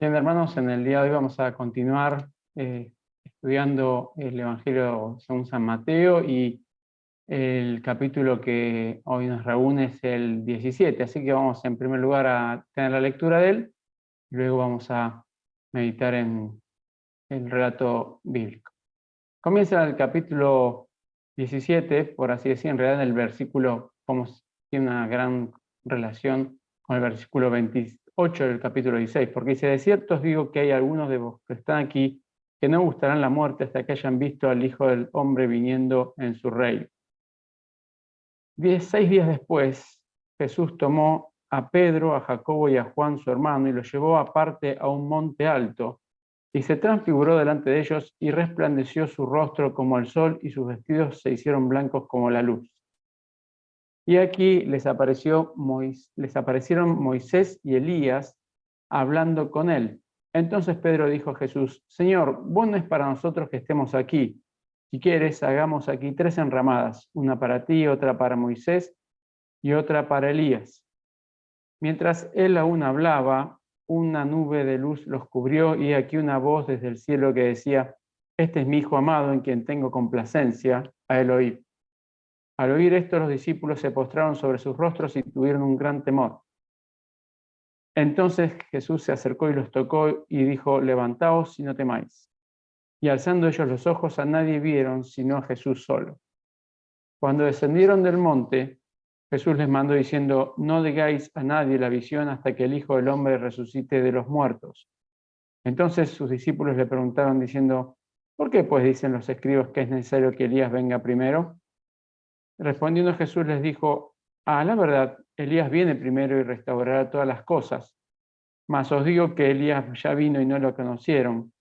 Bien, hermanos, en el día de hoy vamos a continuar estudiando el Evangelio según San Mateo y el capítulo que hoy nos reúne es el 17, así que vamos en primer lugar a tener la lectura de él y luego vamos a meditar en el relato bíblico. Comienza el capítulo 17, por así decir, en realidad en el versículo, como tiene una gran relación con el versículo 28 del capítulo 16, porque dice: de cierto os digo que hay algunos de vos que están aquí que no gustarán la muerte hasta que hayan visto al Hijo del Hombre viniendo en su reino. 6 días después, Jesús tomó a Pedro, a Jacobo y a Juan su hermano y los llevó aparte a un monte alto, y se transfiguró delante de ellos y resplandeció su rostro como el sol y sus vestidos se hicieron blancos como la luz. Y aquí les aparecieron Moisés y Elías hablando con él. Entonces Pedro dijo a Jesús: Señor, bueno es para nosotros que estemos aquí. Si quieres, hagamos aquí 3 enramadas, una para ti, otra para Moisés y otra para Elías. Mientras él aún hablaba, una nube de luz los cubrió y aquí una voz desde el cielo que decía: Este es mi Hijo amado en quien tengo complacencia, a él oíd. Al oír esto, los discípulos se postraron sobre sus rostros y tuvieron un gran temor. Entonces Jesús se acercó y los tocó y dijo: Levantaos y no temáis. Y alzando ellos los ojos, a nadie vieron sino a Jesús solo. Cuando descendieron del monte, Jesús les mandó diciendo: No digáis a nadie la visión hasta que el Hijo del Hombre resucite de los muertos. Entonces sus discípulos le preguntaron diciendo: ¿por qué pues dicen los escribas que es necesario que Elías venga primero? Respondiendo Jesús les dijo: a la verdad, Elías viene primero y restaurará todas las cosas. Mas os digo que Elías ya vino y no lo conocieron,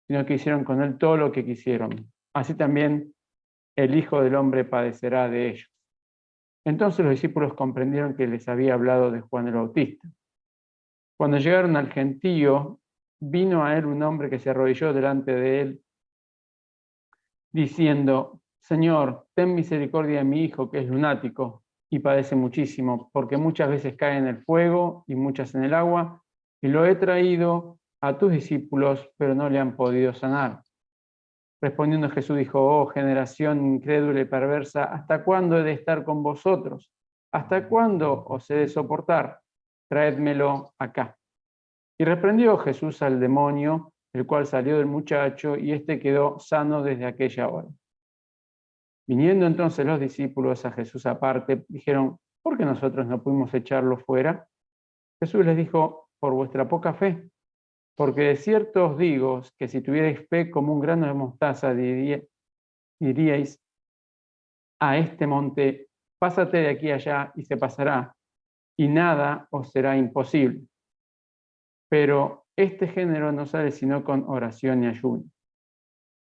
sino que hicieron con él todo lo que quisieron. Así también el Hijo del Hombre padecerá de ellos. Entonces los discípulos comprendieron que les había hablado de Juan el Bautista. Cuando llegaron al gentío, vino a él un hombre que se arrodilló delante de él, diciendo: Señor, ten misericordia de mi hijo, que es lunático y padece muchísimo, porque muchas veces cae en el fuego y muchas en el agua, y lo he traído a tus discípulos, pero no le han podido sanar. Respondiendo Jesús dijo: oh generación incrédula y perversa, ¿hasta cuándo he de estar con vosotros? ¿Hasta cuándo os he de soportar? Traédmelo acá. Y reprendió Jesús al demonio, el cual salió del muchacho, y éste quedó sano desde aquella hora. Viniendo entonces los discípulos a Jesús aparte, dijeron: ¿por qué nosotros no pudimos echarlo fuera? Jesús les dijo: por vuestra poca fe. Porque de cierto os digo que si tuvierais fe como un grano de mostaza, diríais a este monte: pásate de aquí allá, y se pasará, y nada os será imposible. Pero este género no sale sino con oración y ayuno.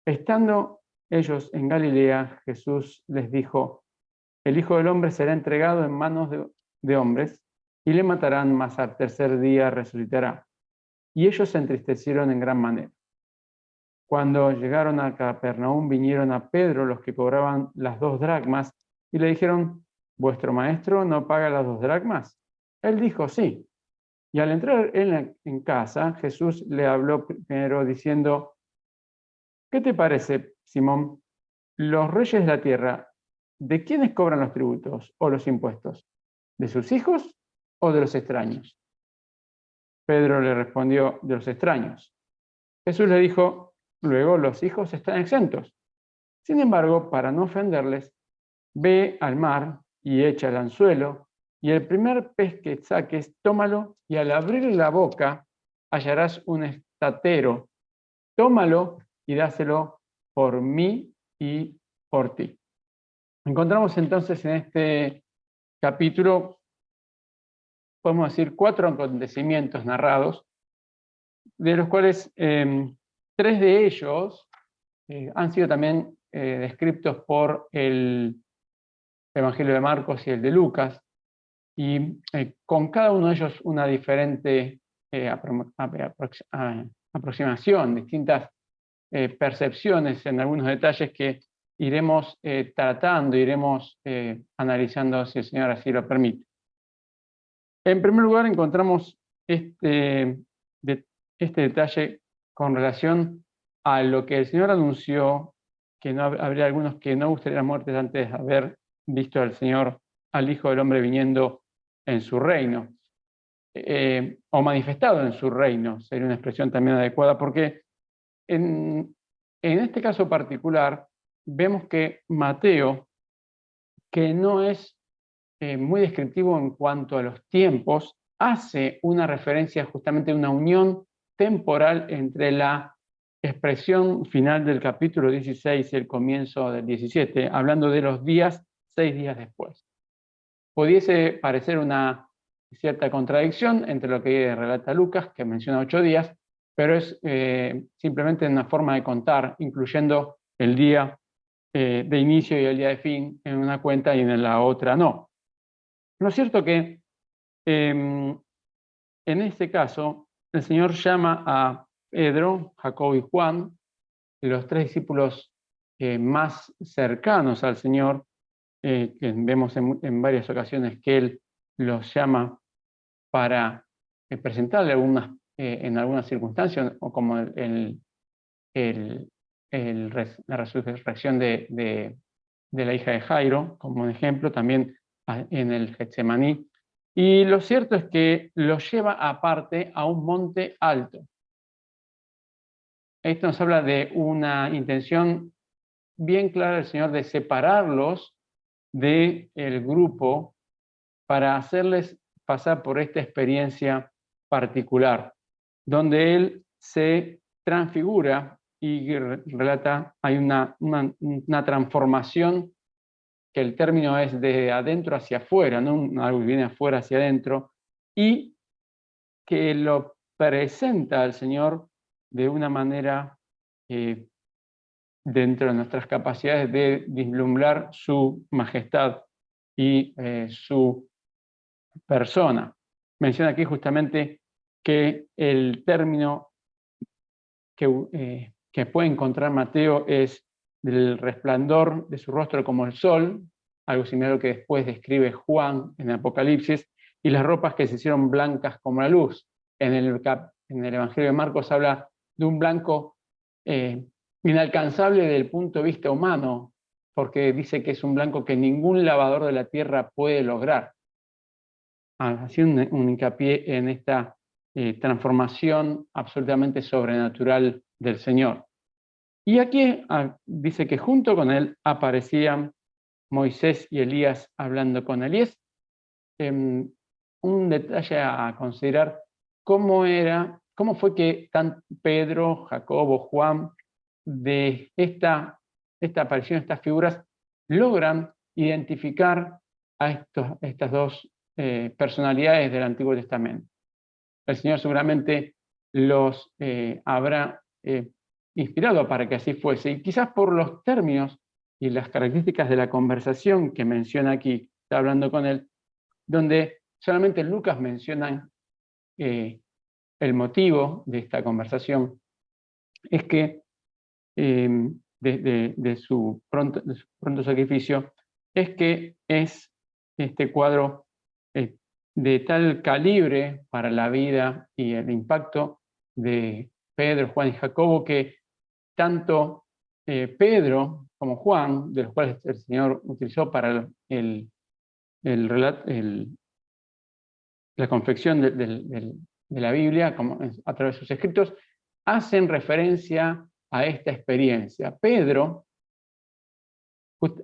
Estando ellos en Galilea, Jesús les dijo: el Hijo del Hombre será entregado en manos de hombres, y le matarán, mas al tercer día resucitará. Y ellos se entristecieron en gran manera. Cuando llegaron a Capernaum, vinieron a Pedro los que cobraban las 2 dracmas, y le dijeron: ¿vuestro maestro no paga las 2 dracmas? Él dijo: sí. Y al entrar en casa, Jesús le habló primero diciendo: ¿qué te parece, Simón? Los reyes de la tierra, ¿de quiénes cobran los tributos o los impuestos? ¿De sus hijos o de los extraños? Pedro le respondió: de los extraños. Jesús le dijo: luego los hijos están exentos. Sin embargo, para no ofenderles, ve al mar y echa el anzuelo, y el primer pez que saques, tómalo, y al abrir la boca hallarás un estatero. Tómalo y dáselo por mí y por ti. Encontramos entonces en este capítulo, podemos decir, 4 acontecimientos narrados, de los cuales 3 de ellos han sido también descritos por el Evangelio de Marcos y el de Lucas, y con cada uno de ellos una diferente aproximación, distintas percepciones en algunos detalles que iremos tratando, iremos analizando si el Señor así lo permite. En primer lugar, encontramos este detalle con relación a lo que el Señor anunció, que no habría algunos que no gustarían muertes antes de haber visto al Señor, al Hijo del Hombre viniendo en su reino, o manifestado en su reino, sería una expresión también adecuada, porque en este caso particular vemos que Mateo, que no es muy descriptivo en cuanto a los tiempos, hace una referencia justamente a una unión temporal entre la expresión final del capítulo 16 y el comienzo del 17, hablando de los días, 6 días después. Pudiese parecer una cierta contradicción entre lo que relata Lucas, que menciona 8 días, pero es simplemente una forma de contar, incluyendo el día de inicio y el día de fin en una cuenta y en la otra no. ¿No es cierto que en este caso el Señor llama a Pedro, Jacobo y Juan, los 3 discípulos más cercanos al Señor, que vemos en varias ocasiones que Él los llama para presentarle en algunas circunstancias, o como la resurrección de la hija de Jairo, como un ejemplo, también en el Getsemaní. Y lo cierto es que los lleva aparte a un monte alto. Esto nos habla de una intención bien clara del Señor de separarlos del grupo para hacerles pasar por esta experiencia particular, donde Él se transfigura y relata, hay una transformación, que el término es de adentro hacia afuera, no algo que viene afuera hacia adentro, y que lo presenta al Señor de una manera dentro de nuestras capacidades de vislumbrar su majestad y su persona. Menciona aquí justamente que el término que puede encontrar Mateo es del resplandor de su rostro como el sol, algo similar a lo que después describe Juan en Apocalipsis, y las ropas que se hicieron blancas como la luz. En el Evangelio de Marcos habla de un blanco inalcanzable desde el punto de vista humano, porque dice que es un blanco que ningún lavador de la tierra puede lograr. Haciendo un hincapié en esta transformación absolutamente sobrenatural del Señor. Y aquí dice que junto con él aparecían Moisés y Elías hablando con él. Y es un detalle a considerar cómo fue que Pedro, Jacobo, Juan, de esta aparición, estas figuras, logran identificar a estas dos personalidades del Antiguo Testamento. El Señor seguramente los habrá inspirado para que así fuese, y quizás por los términos y las características de la conversación que menciona aquí, está hablando con él, donde solamente Lucas menciona el motivo de esta conversación, es que de su pronto sacrificio, es que es este cuadro de tal calibre para la vida y el impacto de Pedro, Juan y Jacobo, que tanto Pedro como Juan, de los cuales el Señor utilizó para la confección de la Biblia, como a través de sus escritos, hacen referencia a esta experiencia. Pedro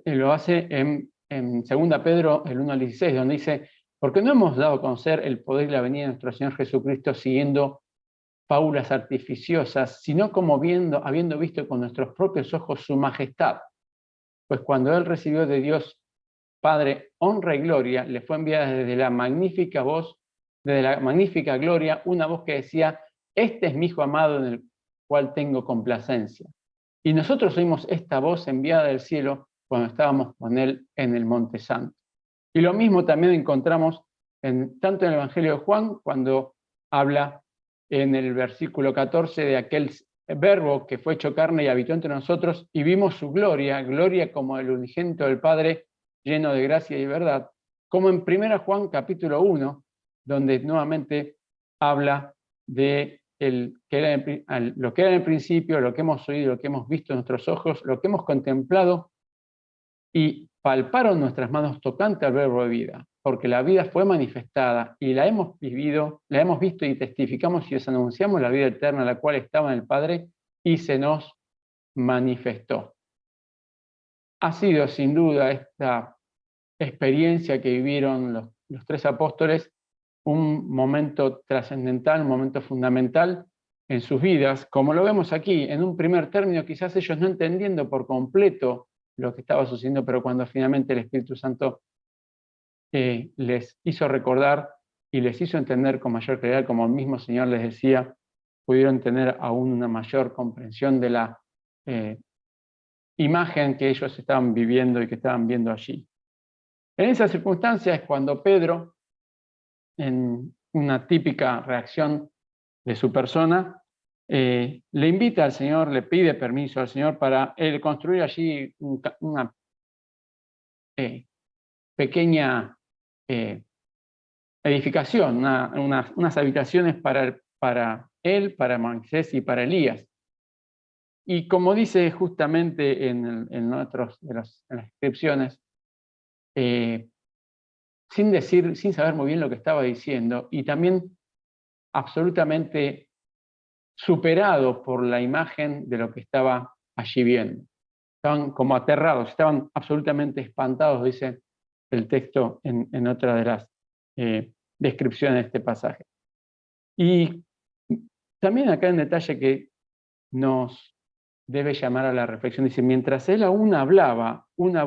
lo hace en 2 Pedro, el 1 al 16, donde dice: porque no hemos dado a conocer el poder y la venida de nuestro Señor Jesucristo siguiendo fábulas artificiosas, sino como habiendo visto con nuestros propios ojos su majestad. Pues cuando Él recibió de Dios Padre honra y gloria, le fue enviada desde la magnífica gloria, una voz que decía: este es mi Hijo amado en el cual tengo complacencia. Y nosotros oímos esta voz enviada del cielo cuando estábamos con Él en el Monte Santo. Y lo mismo también encontramos tanto en el Evangelio de Juan, cuando habla en el versículo 14 de aquel verbo que fue hecho carne y habitó entre nosotros, y vimos su gloria como el unigénito del Padre, lleno de gracia y verdad, como en 1 Juan capítulo 1, donde nuevamente habla de lo que era en el principio, lo que hemos oído, lo que hemos visto en nuestros ojos, lo que hemos contemplado, y palparon nuestras manos tocante al verbo de vida, porque la vida fue manifestada y la hemos vivido, la hemos visto y testificamos y os anunciamos la vida eterna, la cual estaba en el Padre y se nos manifestó. Ha sido sin duda esta experiencia que vivieron los tres apóstoles un momento trascendental, un momento fundamental en sus vidas, como lo vemos aquí, en un primer término, quizás ellos no entendiendo por completo lo que estaba sucediendo, pero cuando finalmente el Espíritu Santo les hizo recordar y les hizo entender con mayor claridad, como el mismo Señor les decía, pudieron tener aún una mayor comprensión de la imagen que ellos estaban viviendo y que estaban viendo allí. En esas circunstancias, cuando Pedro, en una típica reacción de su persona, le invita al Señor, le pide permiso al Señor para él construir allí una pequeña edificación, unas habitaciones para él, para Moisés y para Elías. Y como dice justamente en otros de las descripciones, sin saber muy bien lo que estaba diciendo, y también absolutamente superado por la imagen de lo que estaba allí viendo. Estaban como aterrados, estaban absolutamente espantados, dice el texto en otra de las descripciones de este pasaje. Y también acá en detalle que nos debe llamar a la reflexión, dice, mientras él aún hablaba, una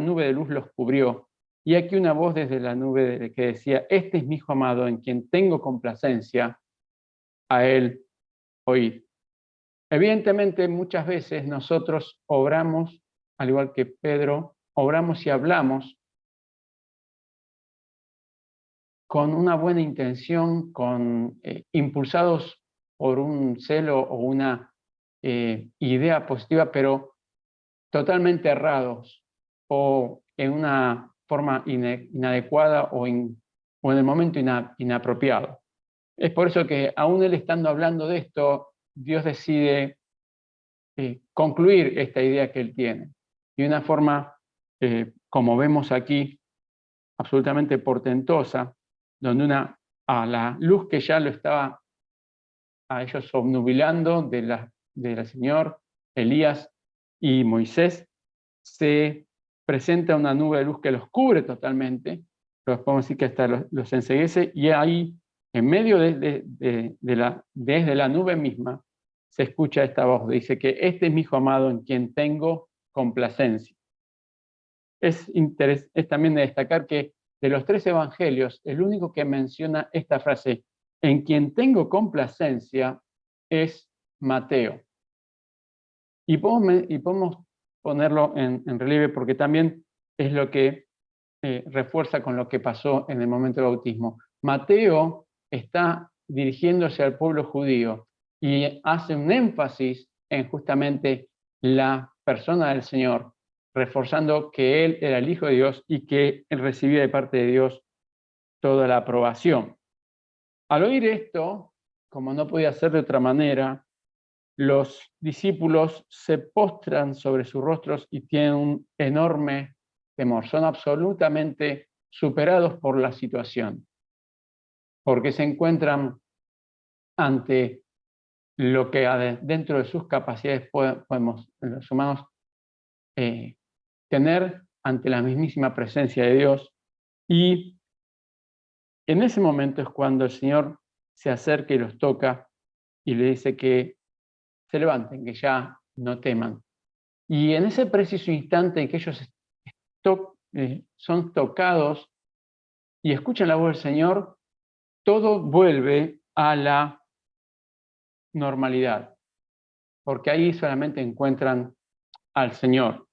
nube de luz los cubrió, y aquí una voz desde la nube que decía, este es mi hijo amado, en quien tengo complacencia, a él oíd. Evidentemente, muchas veces nosotros obramos, al igual que Pedro, obramos y hablamos con una buena intención, impulsados por un celo o una idea positiva, pero totalmente errados o en una forma inadecuada o en el momento inapropiado. Es por eso que aún él estando hablando de esto, Dios decide concluir esta idea que él tiene. Y de una forma, como vemos aquí, absolutamente portentosa, donde a la luz que ya lo estaba a ellos obnubilando del Señor, Elías y Moisés, se presenta una nube de luz que los cubre totalmente, los podemos decir que hasta los enceguece, y ahí, en medio desde la nube misma, se escucha esta voz, dice que este es mi hijo amado en quien tengo complacencia. Es también de destacar que de los tres evangelios, el único que menciona esta frase, en quien tengo complacencia, es Mateo. Y podemos ponerlo en relieve porque también es lo que refuerza con lo que pasó en el momento del bautismo. Mateo está dirigiéndose al pueblo judío y hace un énfasis en justamente la persona del Señor, reforzando que Él era el Hijo de Dios y que Él recibía de parte de Dios toda la aprobación. Al oír esto, como no podía ser de otra manera, los discípulos se postran sobre sus rostros y tienen un enorme temor. Son absolutamente superados por la situación, porque se encuentran ante lo que dentro de sus capacidades podemos, los humanos, tener ante la mismísima presencia de Dios. Y en ese momento es cuando el Señor se acerca y los toca y le dice que se levanten, que ya no teman. Y en ese preciso instante en que ellos son tocados y escuchan la voz del Señor, todo vuelve a la normalidad, porque ahí solamente encuentran al Señor.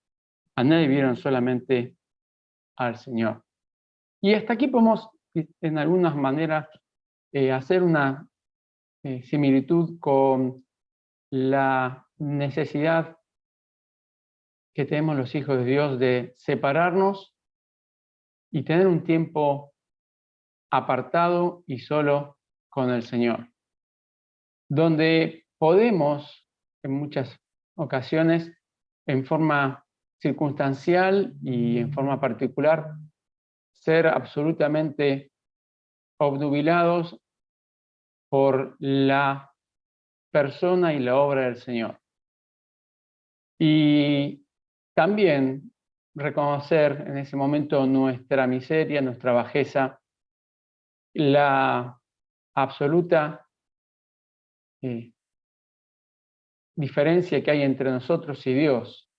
A nadie vieron, solamente al Señor. Y hasta aquí podemos, en algunas maneras, hacer una similitud con la necesidad que tenemos los hijos de Dios de separarnos y tener un tiempo apartado y solo con el Señor. donde podemos, en muchas ocasiones, en forma circunstancial y en forma particular, ser absolutamente obnubilados por la persona y la obra del Señor. Y también reconocer en ese momento nuestra miseria, nuestra bajeza, la absoluta diferencia que hay entre nosotros y Dios,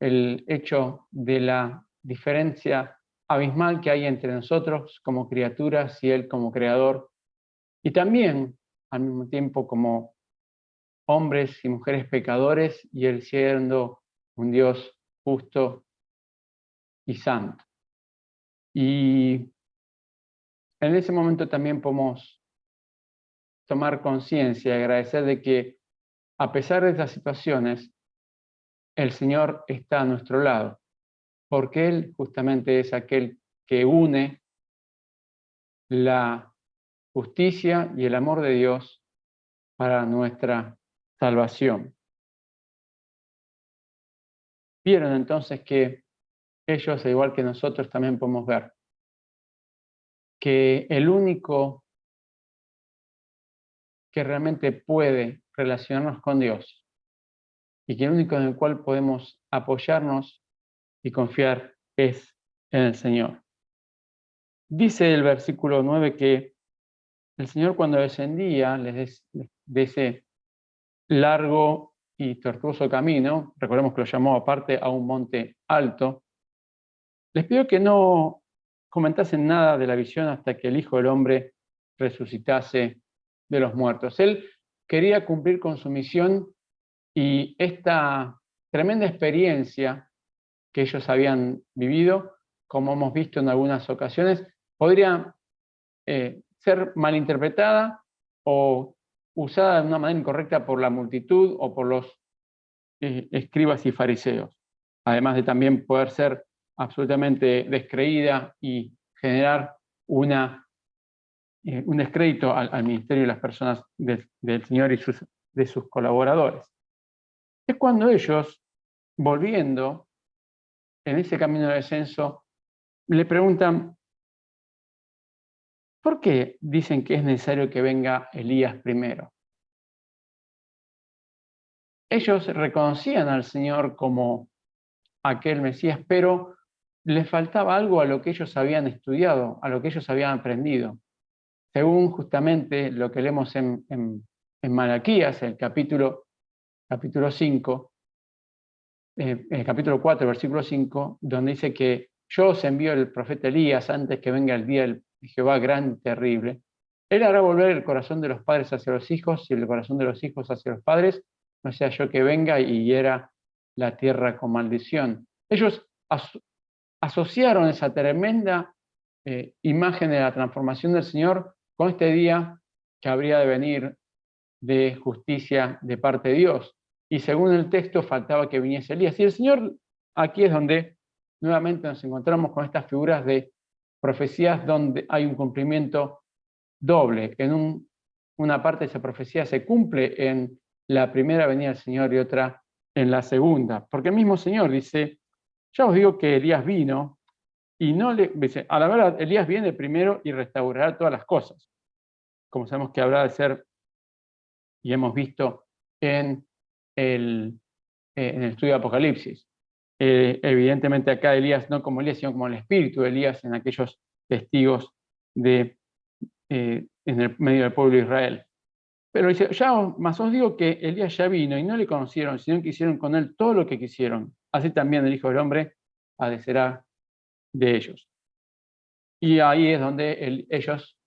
el hecho de la diferencia abismal que hay entre nosotros como criaturas y Él como creador, y también al mismo tiempo como hombres y mujeres pecadores y Él siendo un Dios justo y santo. Y en ese momento también podemos tomar conciencia y agradecer de que a pesar de estas situaciones, el Señor está a nuestro lado, porque Él justamente es aquel que une la justicia y el amor de Dios para nuestra salvación. Vieron entonces que ellos, al igual que nosotros, también podemos ver que el único que realmente puede relacionarnos con Dios y que el único en el cual podemos apoyarnos y confiar es en el Señor. Dice el versículo 9 que el Señor cuando descendía de ese largo y tortuoso camino, recordemos que lo llamó aparte a un monte alto, les pidió que no comentasen nada de la visión hasta que el Hijo del Hombre resucitase de los muertos. Él quería cumplir con su misión y esta tremenda experiencia que ellos habían vivido, como hemos visto en algunas ocasiones, podría ser malinterpretada o usada de una manera incorrecta por la multitud o por los escribas y fariseos, además de también poder ser absolutamente descreída y generar un descrédito al ministerio y las personas del Señor y de sus colaboradores. Es cuando ellos, volviendo en ese camino de descenso, le preguntan, ¿por qué dicen que es necesario que venga Elías primero? Ellos reconocían al Señor como aquel Mesías, pero les faltaba algo a lo que ellos habían estudiado, a lo que ellos habían aprendido. Según justamente lo que leemos en Malaquías, el capítulo 5, el capítulo 4, versículo 5, donde dice que yo os envío el profeta Elías antes que venga el día de Jehová grande y terrible. Él hará volver el corazón de los padres hacia los hijos y el corazón de los hijos hacia los padres, no sea yo que venga y hiera la tierra con maldición. Ellos asociaron esa tremenda imagen de la transformación del Señor con este día que habría de venir de justicia de parte de Dios. Y según el texto faltaba que viniese Elías. Y el Señor, aquí es donde nuevamente nos encontramos con estas figuras de profecías donde hay un cumplimiento doble, que en una parte de esa profecía se cumple en la primera venida del Señor y otra en la segunda. Porque el mismo Señor dice, ya os digo que Elías vino y no le dice, a la verdad, Elías viene primero y restaurará todas las cosas, como sabemos que habrá de ser, y hemos visto en el estudio de Apocalipsis. Evidentemente acá Elías no como Elías, sino como el espíritu de Elías en aquellos testigos en el medio del pueblo de Israel. Pero dice, más os digo que Elías ya vino y no le conocieron, sino que hicieron con él todo lo que quisieron. Así también el Hijo del Hombre padecerá de ellos. Y ahí es donde ellos,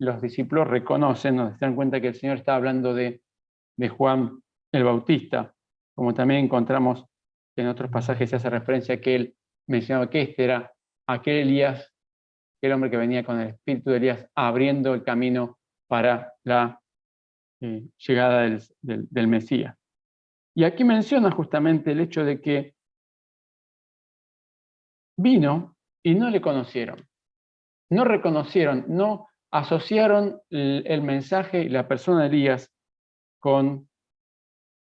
los discípulos, reconocen, nos dan cuenta que el Señor está hablando de Juan el Bautista, como también encontramos que en otros pasajes se hace referencia a que él mencionaba que este era aquel Elías, aquel hombre que venía con el espíritu de Elías abriendo el camino para la llegada del Mesías. Y aquí menciona justamente el hecho de que vino y no le conocieron, no reconocieron, no asociaron el mensaje y la persona de Elías con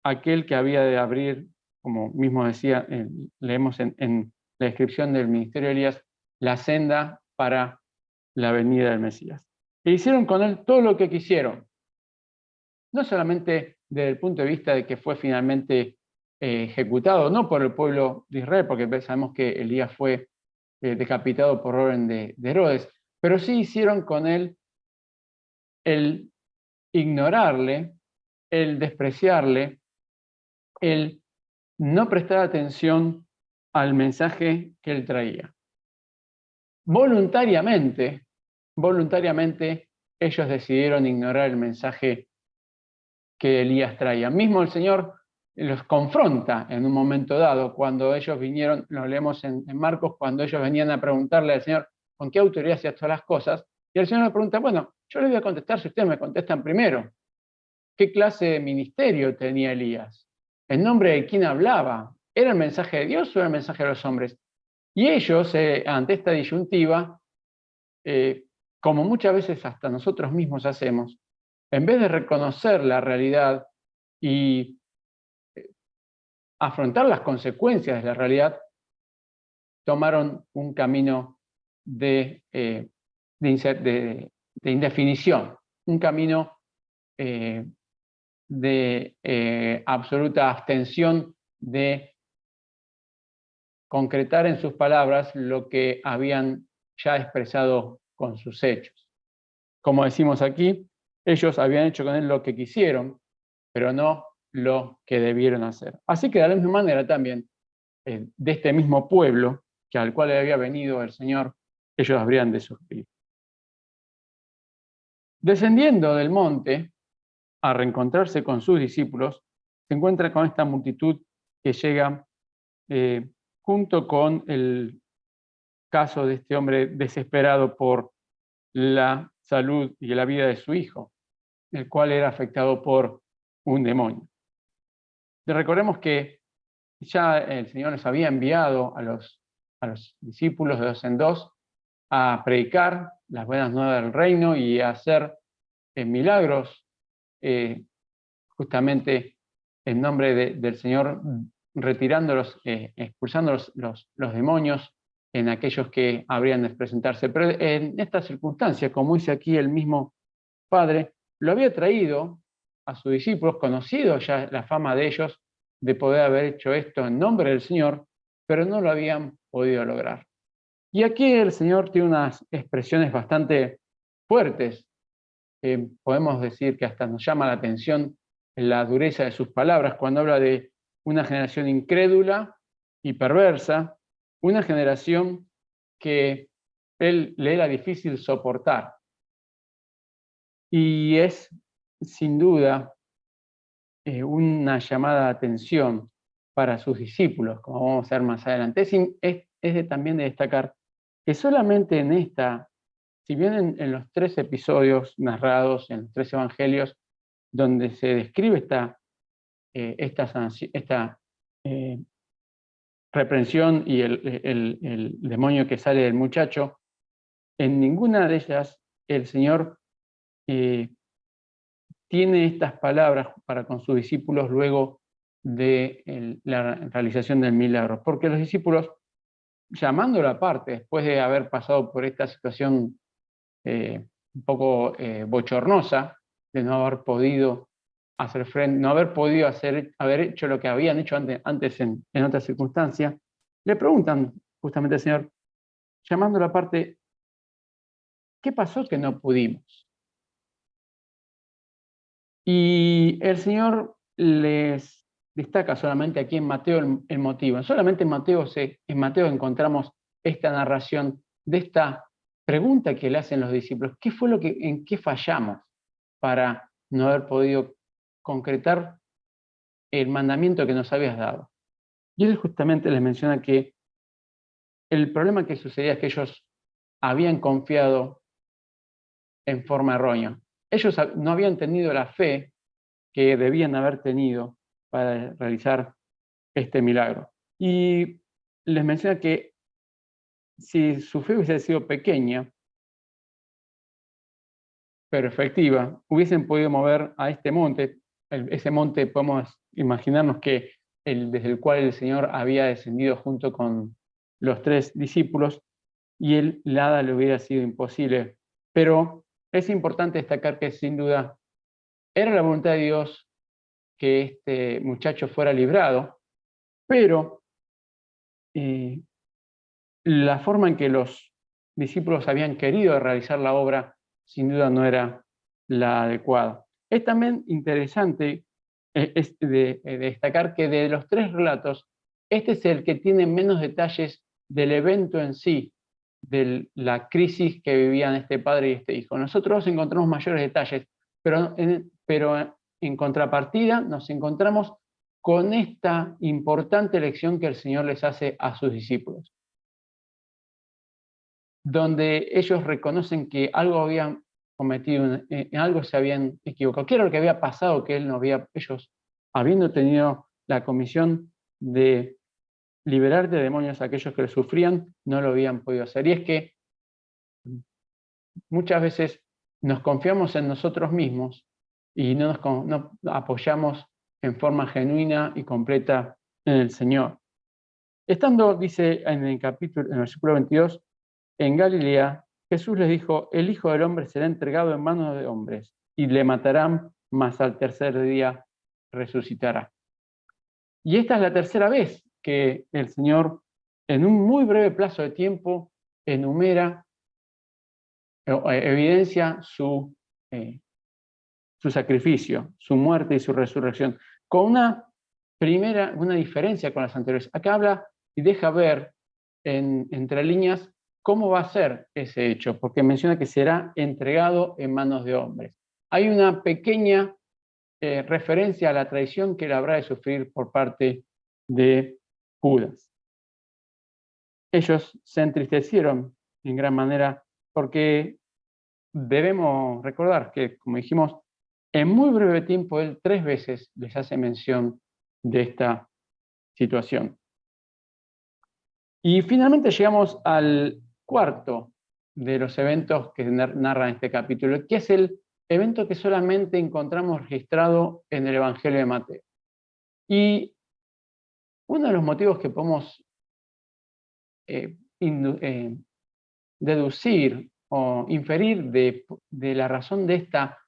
aquel que había de abrir, como mismo decía, leemos en la descripción del ministerio de Elías, la senda para la venida del Mesías. E hicieron con él todo lo que quisieron, no solamente desde el punto de vista de que fue finalmente ejecutado, no por el pueblo de Israel, porque sabemos que Elías fue decapitado por orden de Herodes, pero sí hicieron con él el ignorarle, el despreciarle, el no prestar atención al mensaje que él traía. Voluntariamente ellos decidieron ignorar el mensaje que Elías traía. Mismo el Señor los confronta en un momento dado, cuando ellos vinieron, lo leemos en Marcos, cuando ellos venían a preguntarle al Señor con qué autoridad hacía todas las cosas, y el Señor le pregunta, bueno, yo les voy a contestar si ustedes me contestan primero. ¿Qué clase de ministerio tenía Elías? ¿En nombre de quién hablaba? ¿Era el mensaje de Dios o era el mensaje de los hombres? Y ellos, ante esta disyuntiva, como muchas veces hasta nosotros mismos hacemos, en vez de reconocer la realidad y afrontar las consecuencias de la realidad, tomaron un camino de indefinición, un camino de absoluta abstención de concretar en sus palabras lo que habían ya expresado con sus hechos. Como decimos aquí, ellos habían hecho con él lo que quisieron, pero no lo que debieron hacer. Así que de la misma manera también, de este mismo pueblo que al cual había venido el Señor, ellos habrían de sufrir. Descendiendo del monte a reencontrarse con sus discípulos, se encuentra con esta multitud que llega junto con el caso de este hombre desesperado por la salud y la vida de su hijo, el cual era afectado por un demonio. Recordemos que ya el Señor les había enviado a los discípulos de dos en dos a predicar las buenas nuevas del reino y a hacer milagros, justamente en nombre del Señor, retirándolos, expulsando los demonios en aquellos que habrían de presentarse. Pero en esta circunstancia, como dice aquí el mismo Padre, lo había traído a sus discípulos, conocido ya la fama de ellos, de poder haber hecho esto en nombre del Señor, pero no lo habían podido lograr. Y aquí el Señor tiene unas expresiones bastante fuertes. Podemos decir que hasta nos llama la atención la dureza de sus palabras cuando habla de una generación incrédula y perversa, una generación que él le era difícil soportar. Y es, sin duda, una llamada de atención para sus discípulos, como vamos a ver más adelante. Es también de destacar que solamente en esta, si bien en los 3 episodios narrados, en los 3 evangelios, donde se describe esta reprensión y el demonio que sale del muchacho, en ninguna de ellas el Señor tiene estas palabras para con sus discípulos luego de la realización del milagro, porque los discípulos, llamándolo aparte, después de haber pasado por esta situación un poco bochornosa, de no haber podido hacer frente, no haber podido haber hecho lo que habían hecho antes en otras circunstancias, le preguntan justamente al Señor, llamándolo aparte, ¿qué pasó que no pudimos? Y el Señor les destaca solamente aquí en Mateo el motivo. Solamente en Mateo encontramos esta narración de esta pregunta que le hacen los discípulos. ¿Qué fue en qué fallamos para no haber podido concretar el mandamiento que nos habías dado? Y él justamente les menciona que el problema que sucedía es que ellos habían confiado en forma errónea. Ellos no habían tenido la fe que debían haber tenido para realizar este milagro. Y les menciona que si su fe hubiese sido pequeña, pero efectiva, hubiesen podido mover a este monte, ese monte podemos imaginarnos que desde el cual el Señor había descendido junto con los 3 discípulos, y nada le hubiera sido imposible. Pero es importante destacar que sin duda era la voluntad de Dios que este muchacho fuera librado, pero la forma en que los discípulos habían querido realizar la obra sin duda no era la adecuada. Es también interesante destacar que de los 3 relatos, este es el que tiene menos detalles del evento en sí, de la crisis que vivían este padre y este hijo. Nosotros encontramos mayores detalles, pero en contrapartida nos encontramos con esta importante lección que el Señor les hace a sus discípulos, donde ellos reconocen que algo habían cometido, en algo se habían equivocado. ¿Qué era lo que había pasado? Que ellos, habiendo tenido la comisión de liberar de demonios a aquellos que lo sufrían, no lo habían podido hacer. Y es que muchas veces nos confiamos en nosotros mismos y no apoyamos en forma genuina y completa en el Señor. Estando, dice en el versículo 22, en Galilea, Jesús les dijo: el Hijo del Hombre será entregado en manos de hombres y le matarán, mas al tercer día resucitará. Y esta es la tercera vez que el Señor, en un muy breve plazo de tiempo, enumera, evidencia su sacrificio, su muerte y su resurrección, con una diferencia con las anteriores. Acá habla y deja ver entre líneas cómo va a ser ese hecho, porque menciona que será entregado en manos de hombres. Hay una pequeña referencia a la traición que él habrá de sufrir por parte de Judas. Ellos se entristecieron en gran manera porque debemos recordar que, como dijimos, en muy breve tiempo él 3 veces les hace mención de esta situación. Y finalmente llegamos al cuarto de los eventos que narra este capítulo, que es el evento que solamente encontramos registrado en el Evangelio de Mateo. Y uno de los motivos que podemos deducir o inferir de la razón de esta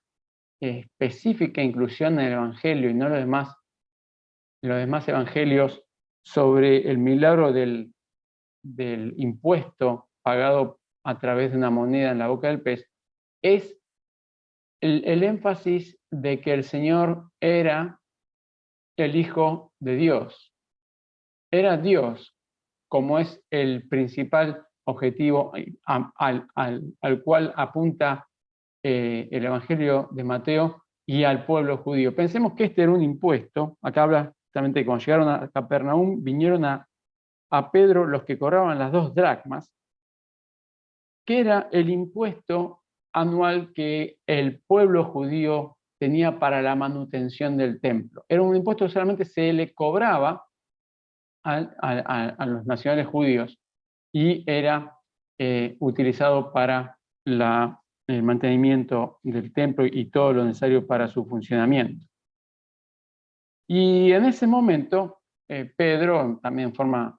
específica inclusión en el Evangelio y no los demás evangelios sobre el milagro del impuesto pagado a través de una moneda en la boca del pez, es el énfasis de que el Señor era el Hijo de Dios. Era Dios, como es el principal objetivo al cual apunta el Evangelio de Mateo y al pueblo judío. Pensemos que este era un impuesto. Acá habla justamente que cuando llegaron a Capernaum, vinieron a Pedro los que cobraban las 2 dracmas, que era el impuesto anual que el pueblo judío tenía para la manutención del templo. Era un impuesto que solamente se le cobraba a los nacionales judíos y era utilizado para el mantenimiento del templo y todo lo necesario para su funcionamiento. Y en ese momento, Pedro, también en forma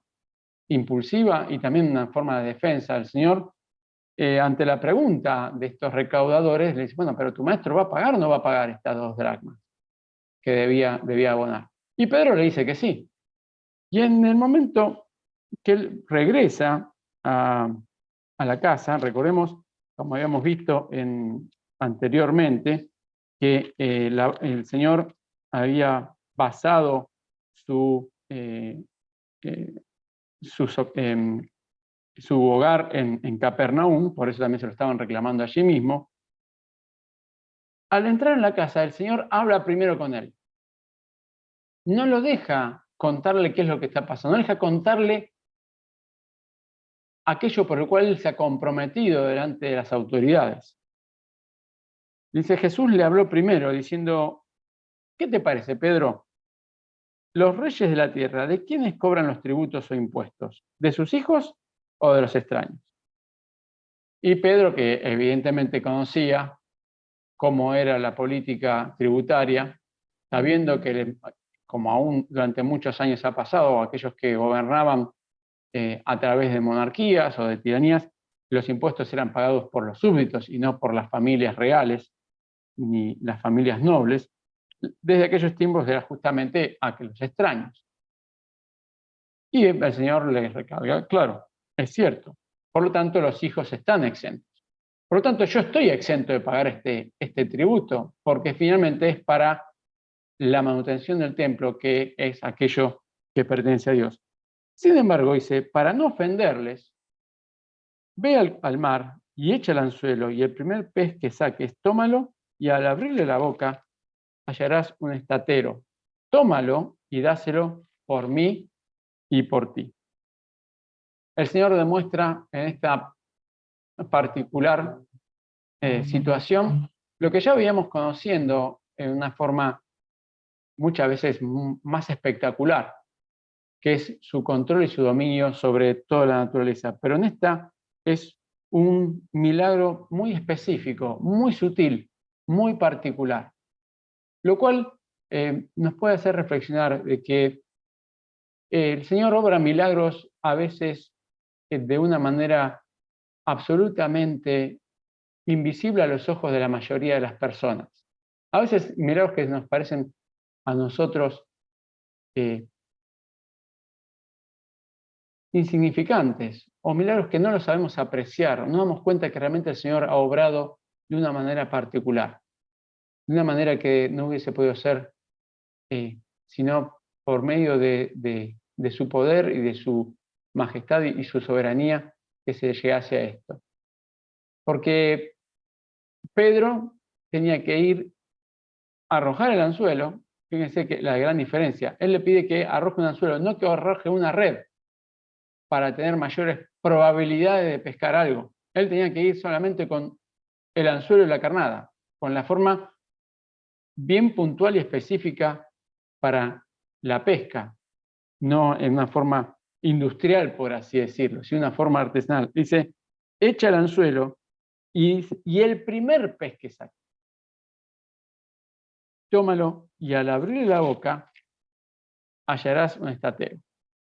impulsiva y también una forma de defensa del Señor, ante la pregunta de estos recaudadores, le dice: bueno, pero tu maestro ¿va a pagar o no va a pagar estas 2 dracmas que debía abonar? Y Pedro le dice que sí. Y en el momento que él regresa a la casa, recordemos, como habíamos visto anteriormente, que el Señor había basado su hogar en Capernaum, por eso también se lo estaban reclamando allí mismo. Al entrar en la casa, el Señor habla primero con él. No lo deja contarle qué es lo que está pasando, no deja contarle aquello por el cual él se ha comprometido delante de las autoridades. Dice: Jesús le habló primero diciendo: ¿qué te parece, Pedro? Los reyes de la tierra, ¿de quiénes cobran los tributos o impuestos? ¿De sus hijos o de los extraños? Y Pedro, que evidentemente conocía cómo era la política tributaria, sabiendo que, como aún durante muchos años ha pasado, aquellos que gobernaban a través de monarquías o de tiranías, los impuestos eran pagados por los súbditos y no por las familias reales ni las familias nobles. Desde aquellos tiempos era justamente a que los extraños. Y el Señor les recarga, claro, es cierto. Por lo tanto, los hijos están exentos. Por lo tanto, yo estoy exento de pagar este tributo, porque finalmente es para la manutención del templo, que es aquello que pertenece a Dios. Sin embargo, dice, para no ofenderles, ve al mar y echa el anzuelo, y el primer pez que saques, tómalo, y al abrirle la boca, hallarás un estatero. Tómalo y dáselo por mí y por ti. El Señor demuestra en esta particular situación lo que ya veíamos conociendo en una forma muchas veces más espectacular, que es su control y su dominio sobre toda la naturaleza. Pero en esta es un milagro muy específico, muy sutil, muy particular, lo cual nos puede hacer reflexionar de que el Señor obra milagros a veces de una manera absolutamente invisible a los ojos de la mayoría de las personas. A veces milagros que nos parecen a nosotros insignificantes o milagros que no los sabemos apreciar, no damos cuenta que realmente el Señor ha obrado de una manera particular, de una manera que no hubiese podido ser sino por medio de su poder y de su majestad y su soberanía que se llegase a esto. Porque Pedro tenía que ir a arrojar el anzuelo, fíjense que la gran diferencia, él le pide que arroje un anzuelo, no que arroje una red para tener mayores probabilidades de pescar algo. Él tenía que ir solamente con el anzuelo y la carnada, con la forma bien puntual y específica para la pesca, no en una forma industrial, por así decirlo, sino una forma artesanal. Dice, echa el anzuelo y el primer pez que saque, tómalo y al abrir la boca hallarás un estatero.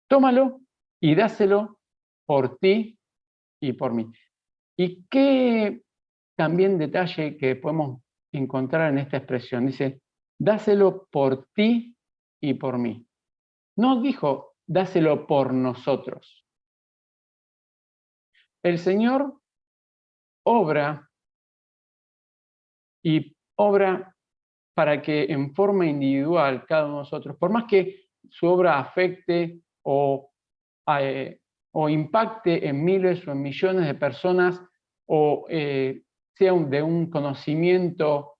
Tómalo y dáselo por ti y por mí. Y qué también detalle que podemos encontrar en esta expresión. Dice, dáselo por ti y por mí. No dijo, dáselo por nosotros. El Señor obra y obra para que en forma individual cada uno de nosotros, por más que su obra afecte o impacte en miles o en millones de personas o sea de un conocimiento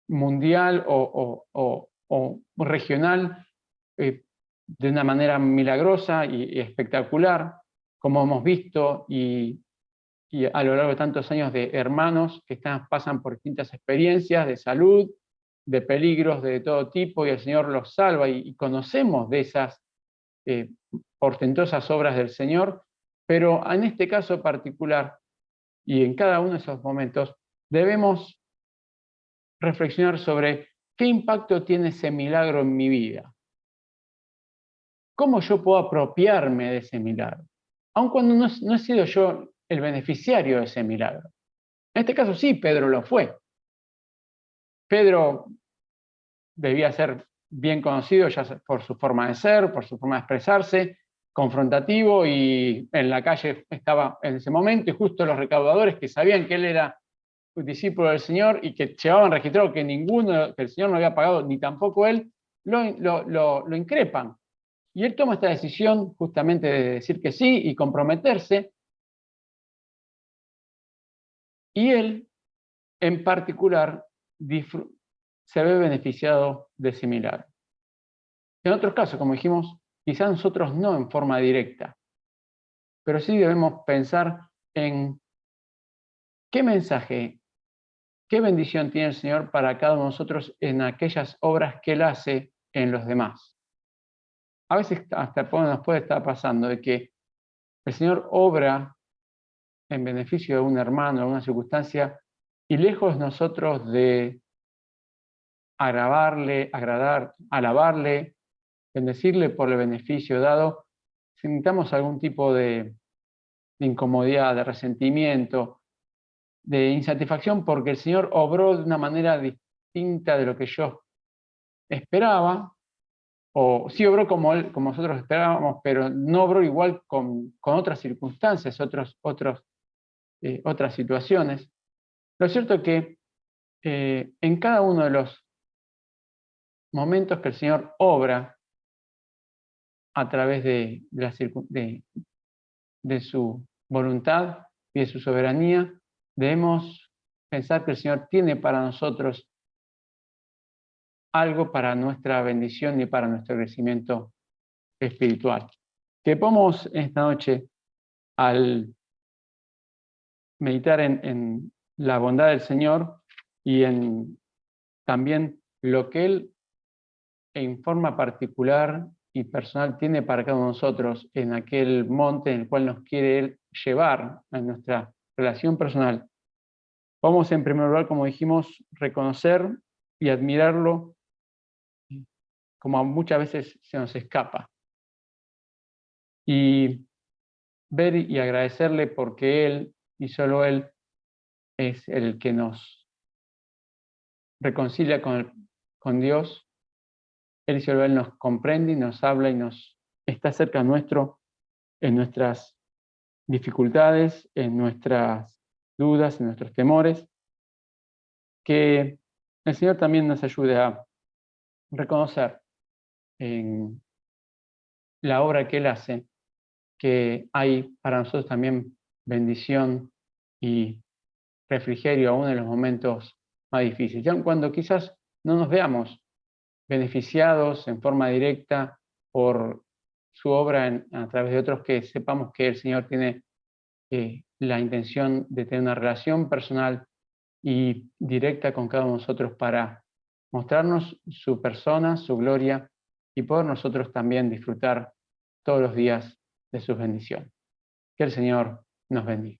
mundial o regional de una manera milagrosa y espectacular, como hemos visto, y a lo largo de tantos años de hermanos que pasan por distintas experiencias de salud, de peligros de todo tipo, y el Señor los salva, y conocemos de esas portentosas obras del Señor, pero en este caso particular, y en cada uno de esos momentos, debemos reflexionar sobre qué impacto tiene ese milagro en mi vida. ¿Cómo yo puedo apropiarme de ese milagro? Aun cuando no he sido yo el beneficiario de ese milagro. En este caso sí, Pedro lo fue. Pedro debía ser bien conocido ya por su forma de ser, por su forma de expresarse, confrontativo, y en la calle estaba en ese momento, y justo los recaudadores que sabían que él era un discípulo del Señor y que llevaban registrado que que el Señor no había pagado, ni tampoco él, lo increpan. Y él toma esta decisión justamente de decir que sí y comprometerse, y él en particular se ve beneficiado de similar. En otros casos, como dijimos, quizás nosotros no en forma directa, pero sí debemos pensar en qué mensaje, qué bendición tiene el Señor para cada uno de nosotros en aquellas obras que Él hace en los demás. A veces hasta nos puede estar pasando de que el Señor obra en beneficio de un hermano, de una circunstancia, y lejos nosotros de alabarle, bendecirle por el beneficio dado, sintamos algún tipo de incomodidad, de resentimiento, de insatisfacción porque el Señor obró de una manera distinta de lo que yo esperaba, o sí obró como nosotros esperábamos, pero no obró igual con otras circunstancias, otras situaciones. Lo cierto es que en cada uno de los momentos que el Señor obra a través de su voluntad y de su soberanía, debemos pensar que el Señor tiene para nosotros algo para nuestra bendición y para nuestro crecimiento espiritual. Que podamos esta noche, al meditar en la bondad del Señor y en también lo que Él en forma particular y personal tiene para cada uno de nosotros en aquel monte en el cual nos quiere Él llevar a nuestra relación personal. Vamos en primer lugar, como dijimos, reconocer y admirarlo como muchas veces se nos escapa. Y ver y agradecerle porque Él y solo Él es el que nos reconcilia con Dios. Él y solo Él nos comprende y nos habla y nos está cerca nuestro en nuestras dificultades, en nuestras dudas, en nuestros temores. Que el Señor también nos ayude a reconocer en la obra que Él hace que hay para nosotros también bendición y refrigerio aún en los momentos más difíciles. Ya cuando quizás no nos veamos beneficiados en forma directa por su obra a través de otros, que sepamos que el Señor tiene la intención de tener una relación personal y directa con cada uno de nosotros para mostrarnos su persona, su gloria y poder nosotros también disfrutar todos los días de sus bendiciones. Que el Señor nos bendiga.